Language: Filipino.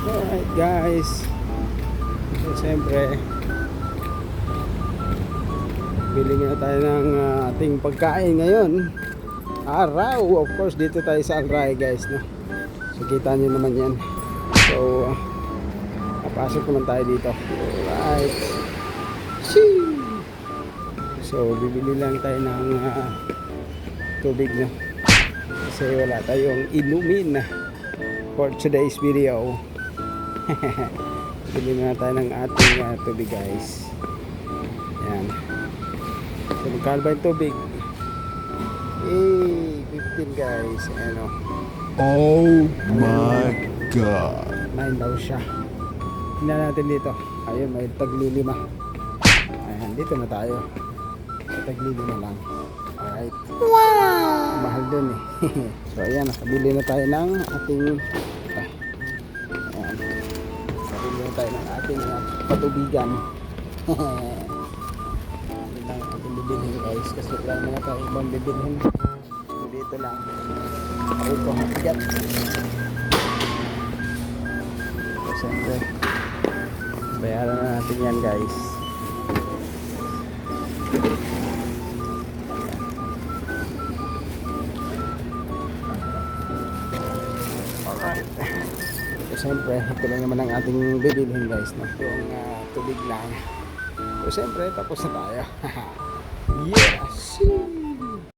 Alright guys, so siyempre bili muna tayo ng ating pagkain ngayon araw. Of course dito tayo sa Alray guys, no? So kita nyo naman yan. So papasok naman tayo dito. Alright, so bibili lang tayo ng tubig, no? Kasi wala tayong inumin for today's video. Bili na tayo ng ating tubig guys. Yan. So magkano ba yung tubig? 15 guys. Ano? Oh my God. 9 daw siya. Tingnan natin dito. Ayun, may tagli 5. Ayan, dito na tayo. May tagli 5 lang. Alright. Wow! Mahal dun eh. So ayan, nakabili na tayo ng ating tayo ng ating patubigan. Ito lang ating bibilhin guys, kasi wala na tayo ibang bibilhin. So dito lang ito mabigat. So siyempre bayaran na natin yan guys. Alright, so siyempre ito lang naman ang ating bibilhin guys, no? Yung tubig lang. So siyempre tapos na tayo. Yes!